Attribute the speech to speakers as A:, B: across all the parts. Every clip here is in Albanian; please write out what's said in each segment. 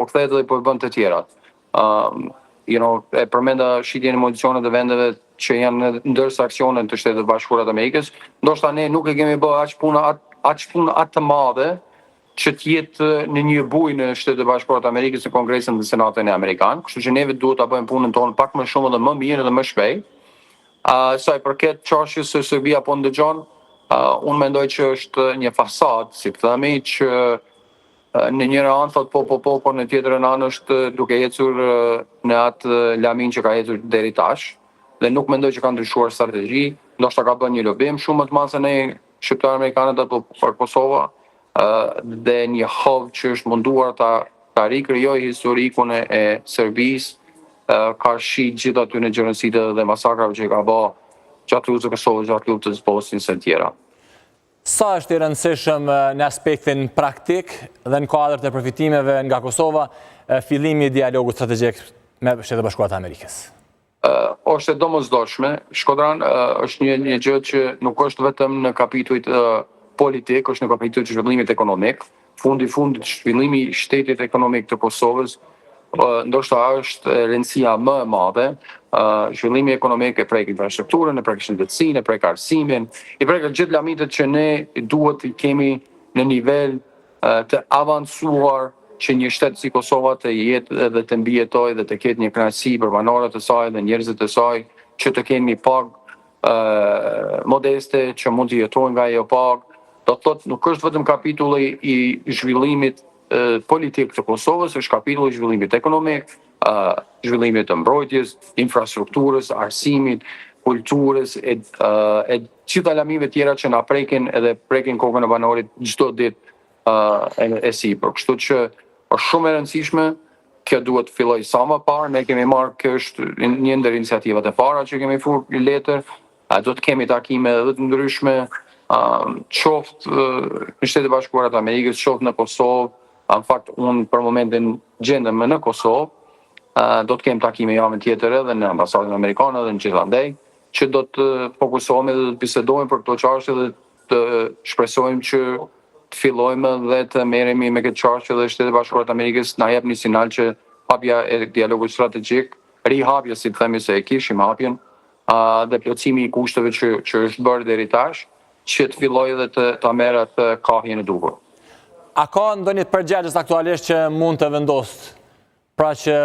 A: po kthehet dhe po bën të tjerat. E përmenda shitjen e municionet të vendeve që janë në ndërsa aksionet të Shtetit Bashkuar të Amerikës, ndoshta ne nuk e kemi bërë aq punë atë të madhe që të jetë në një bujë në Shtetet Bashkuar të Amerikës në Kongresin dhe Senatin e Amerikan, kështu që neve duhet ta bëjmë punën tonë pak më shumë dhe më mirë dhe më shpejt. Sa i përket çështjes së Serbia po ndëgjon, unë mendoj që është një fasadë, si themi, që në njëra anë thot po, por në tjetrën anë është duke ecur në atë lamin që ka ecur deri tash, dhe nuk mendoj që ka ndryshuar strategji, ndoshta ka bërë një lobim shumë më të madh se ne shqiptarë amerikanët apo për Kosova, dhe një hovë që është munduar ta rikrijojë historikun e Serbisë karshi gjithë aty në gjenocidet dhe masakrave që ka bërë gjatë luftës së Kosovës, gjatë luftës Bosnjës e tjera.
B: Sa është i rëndësishëm në aspektin praktik dhe në kuadër të përfitimeve nga Kosova fillimi i dialogut strategjik me Shtetet Bashkuara të Amerikës?
A: Është e domosdoshme. Shkodran është një gjë që nuk është vetëm në kapitujt politik, është në kapitujt të zhvillimit ekonomik. Fundit zhvillimi i shtetit ekonomik të Kosovës ndoshta është rëndësia më e madhe. Zhvillimi ekonomik e prek infrastrukturën, e prek shëndetësinë, e prek arsimin, i prek gjithë lamitet që ne duhet të kemi në nivel të avancuar që një shtet si Kosova të jetë dhe të mbijetojë dhe të ketë një kënaqësi për banorët e saj dhe njerëzit e saj, që të kenë një pagë modeste që mund të jetojnë nga ajo pagë. Do të thotë nuk është vetëm kapitulli i zhvillimit politik të Kosovës, është kapitulli i zhvillimit ekonomik, zhvillimit të mbrojtjes, infrastrukturës, arsimit, kulturës, e gjitha lamive tjera që na prekin edhe prekin kokën e banorit çdo ditë e sipër. Kështu që është shumë e rëndësishme, kjo duhet të fillojë sa më parë. Ne kemi marrë, kjo është një ndër iniciativat e para që kemi furë letër, do të kemi takime edhe të ndryshme, qoftë në Shtetet Bashkuara të Amerikës, qoftë në Kosovë. Në fakt, unë për momentin gjendem në Kosovë, do të kemë takime javën tjetër edhe në ambasadën amerikane dhe në gjithandej, që do të fokusohemi dhe të bisedojmë për këto çështje dhe të shpresojmë që të fillojmë dhe të merremi me këtë çështje dhe Shtetet Bashkuara të Amerikës na jep një sinjal që hapja e dialogut strategjik, rihapja, si të themi se e kishim hapjen, dhe plotësimi i kushteve që është bërë deri tash, që të fillojë dhe ta merrë atë kahjen e duhur.
B: A ka ndonjë përgjegjës aktualisht që mund të vendosë, pra që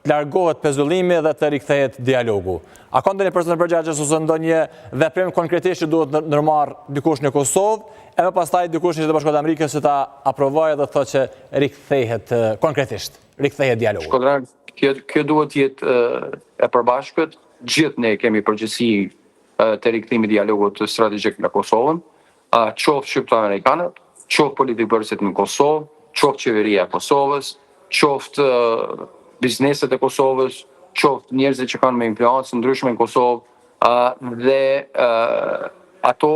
B: të largohet pezullimi dhe të rikthehet dialogu? A ka ndonjë përgjegjës ose ndonjë veprim konkretisht që duhet ndërmarrë dikush në Kosovë, edhe pastaj dikush në Shtetet Bashkuara të Amerikës që ta aprovojë dhe thotë që rikthehet konkretisht, rikthehet dialogu?
A: Shkodran, kjo duhet të jetë e përbashkët. Gjithë ne kemi përgjegjësi të rikthimit dialogut strategjik në Kosovën, qoftë shqiptarë amerikanët, qoftë politikërësit në Kosovë, qoftë qeveria e Kosovës, qoftë bizneset e Kosovës, qoftë njerëzit që kanë me influencë ndryshme në Kosovë, dhe ato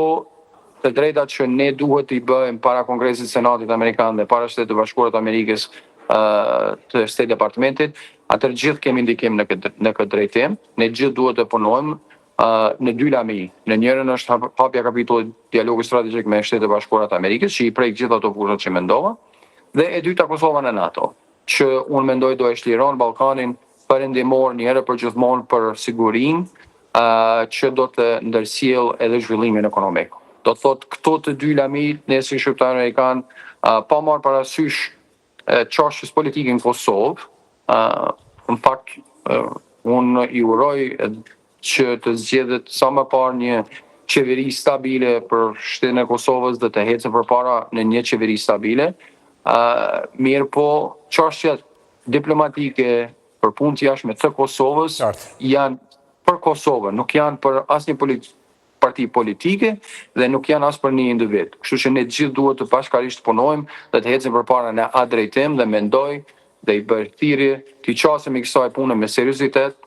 A: të drejtat që ne duhet i bëjmë para Kongresit Senatit Amerikan dhe para Shtetit Bashkuar të Amerikës të State Departmentit, atër gjithë kemi ndikim në këtë drejtim, ne gjithë duhet të punojmë në dy lami. Në njërën është hapja kapitullit dialogu strategjik me Shtetet Bashkuara të Amerikës, që i prek gjithë ato fushat që mendova, dhe e dyta Kosova në NATO, që unë mendoj do e shliron Ballkanin perëndimor një herë për gjithmonë për sigurinë, që do të ndërsjellë edhe zhvillimin ekonomik. Do të thotë këto të dy lami, ne si shqiptarë amerikan, pa marrë parasysh çështjes politike në Kosovë, në fakt unë i uroj që të zgjedhet sa më parë një qeveri stabile për shtetin e Kosovës dhe të ecë përpara në një qeveri stabile. Mirë po, çështjet diplomatike për punë të jashtme të Kosovës janë për Kosovën, nuk janë për asnjë parti politike dhe nuk janë as për një individ. Kështu që ne gjithë duhet të bashkërisht punojmë dhe të ecim përpara në atë drejtim dhe mendoj dhe i bëj thirrje të qasemi kësaj pune me seriozitet.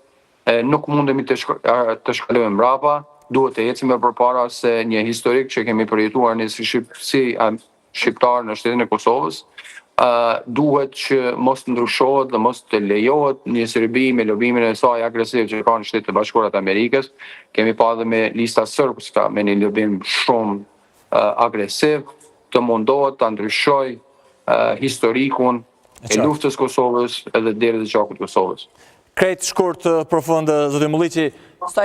A: Nuk mundemi të shkalojmë mbrapa, duhet të ecim përpara se një historik që kemi përjetuar ne si shqiptar në shtetin e Kosovës, duhet që mos të ndryshohet dhe mos të lejohet një Serbi me lobimin e saj agresiv që ka në Shtetet Bashkuara të Amerikës. Kemi pa dhe me lista Srpska me një lobim shumë agresiv, të mundohet të ndryshoj historikun e luftës Kosovës edhe deri të gjakut Kosovës.
B: Krejt shkurt përfundë, zoti Mulliqi, sa